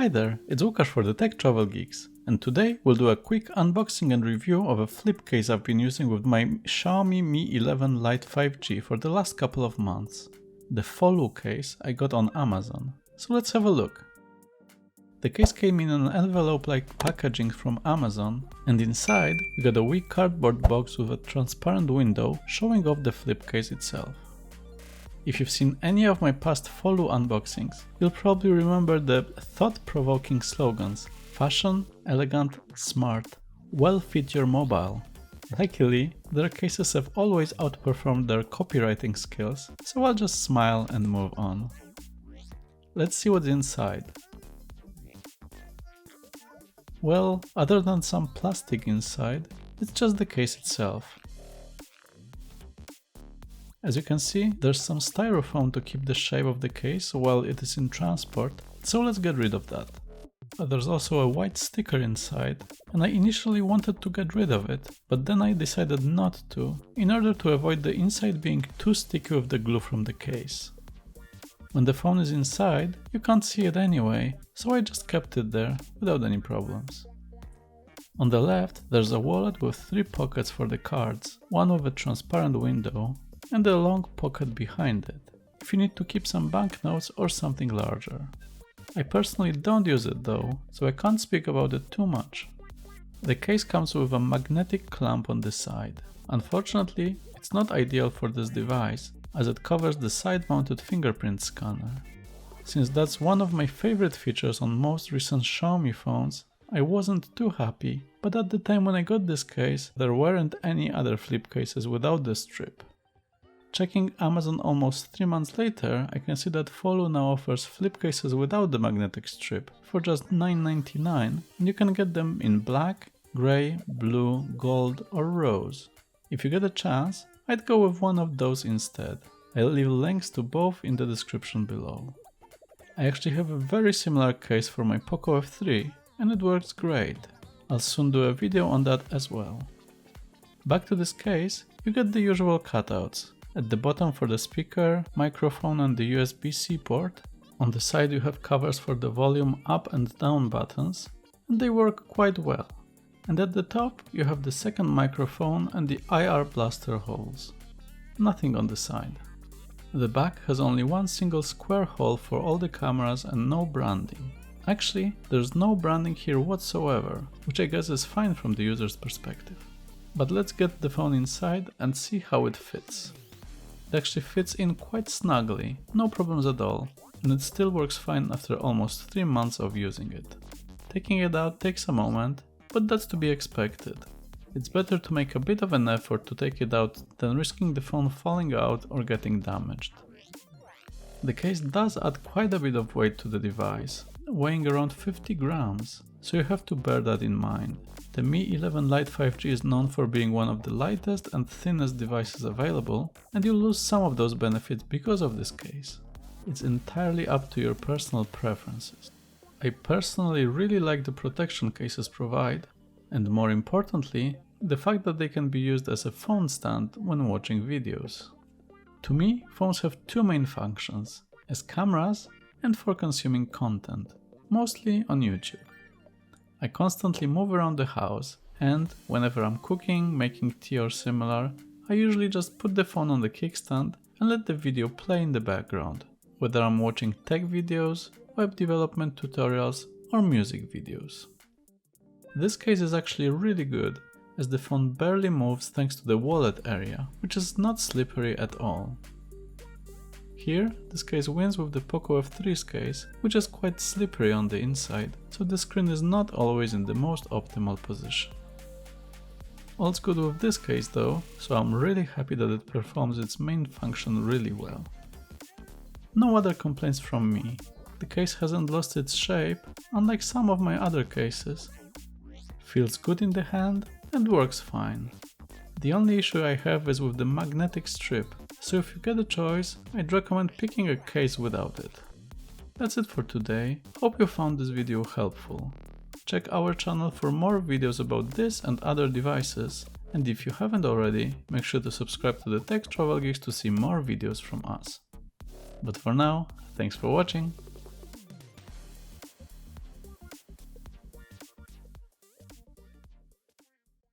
Hi there, it's Lukasz for the Tech Travel Geeks, and today we'll do a quick unboxing and review of a flip case I've been using with my Xiaomi Mi 11 Lite 5G for the last couple of months. The Foluu case I got on Amazon, so let's have a look. The case came in an envelope-like packaging from Amazon, and inside we got a wee cardboard box with a transparent window showing off the flip case itself. If you've seen any of my past Foluu unboxings, you'll probably remember the thought-provoking slogans: fashion, elegant, smart, well fit your mobile. Luckily, their cases have always outperformed their copywriting skills, so I'll just smile and move on. Let's see what's inside. Well, other than some plastic inside, it's just the case itself. As you can see, there's some styrofoam to keep the shape of the case while it is in transport, so let's get rid of that. There's also a white sticker inside, and I initially wanted to get rid of it, but then I decided not to, in order to avoid the inside being too sticky with the glue from the case. When the phone is inside, you can't see it anyway, so I just kept it there without any problems. On the left, there's a wallet with 3 pockets for the cards, one with a transparent window, and a long pocket behind it, if you need to keep some banknotes or something larger. I personally don't use it though, so I can't speak about it too much. The case comes with a magnetic clamp on the side. Unfortunately, it's not ideal for this device, as it covers the side-mounted fingerprint scanner. Since that's one of my favorite features on most recent Xiaomi phones, I wasn't too happy, but at the time when I got this case, there weren't any other flip cases without the strip. Checking Amazon almost 3 months later, I can see that Foluu now offers flip cases without the magnetic strip for just $9.99, and you can get them in black, grey, blue, gold or rose. If you get a chance, I'd go with one of those instead. I'll leave links to both in the description below. I actually have a very similar case for my Poco F3, and it works great. I'll soon do a video on that as well. Back to this case, you get the usual cutouts. At the bottom for the speaker, microphone and the USB-C port. On the side you have covers for the volume up and down buttons, and they work quite well. And at the top you have the second microphone and the IR blaster holes. Nothing on the side. The back has only one single square hole for all the cameras and no branding. Actually, there's no branding here whatsoever, which I guess is fine from the user's perspective. But let's get the phone inside and see how it fits. It actually fits in quite snugly, no problems at all, and it still works fine after almost 3 months of using it. Taking it out takes a moment, but that's to be expected. It's better to make a bit of an effort to take it out than risking the phone falling out or getting damaged. The case does add quite a bit of weight to the device, weighing around 50 grams, so you have to bear that in mind. The Mi 11 Lite 5G is known for being one of the lightest and thinnest devices available, and you'll lose some of those benefits because of this case. It's entirely up to your personal preferences. I personally really like the protection cases provide, and more importantly, the fact that they can be used as a phone stand when watching videos. To me, phones have 2 main functions, as cameras and for consuming content, mostly on YouTube. I constantly move around the house, and whenever I'm cooking, making tea or similar, I usually just put the phone on the kickstand and let the video play in the background, whether I'm watching tech videos, web development tutorials or music videos. This case is actually really good, as the phone barely moves thanks to the wallet area, which is not slippery at all. Here, this case wins with the Poco F3's case, which is quite slippery on the inside, so the screen is not always in the most optimal position. All's good with this case though, so I'm really happy that it performs its main function really well. No other complaints from me. The case hasn't lost its shape, unlike some of my other cases. Feels good in the hand and works fine. The only issue I have is with the magnetic strip, so if you get a choice, I'd recommend picking a case without it. That's it for today, hope you found this video helpful. Check our channel for more videos about this and other devices, and if you haven't already, make sure to subscribe to the Tech Travel Geeks to see more videos from us. But for now, thanks for watching.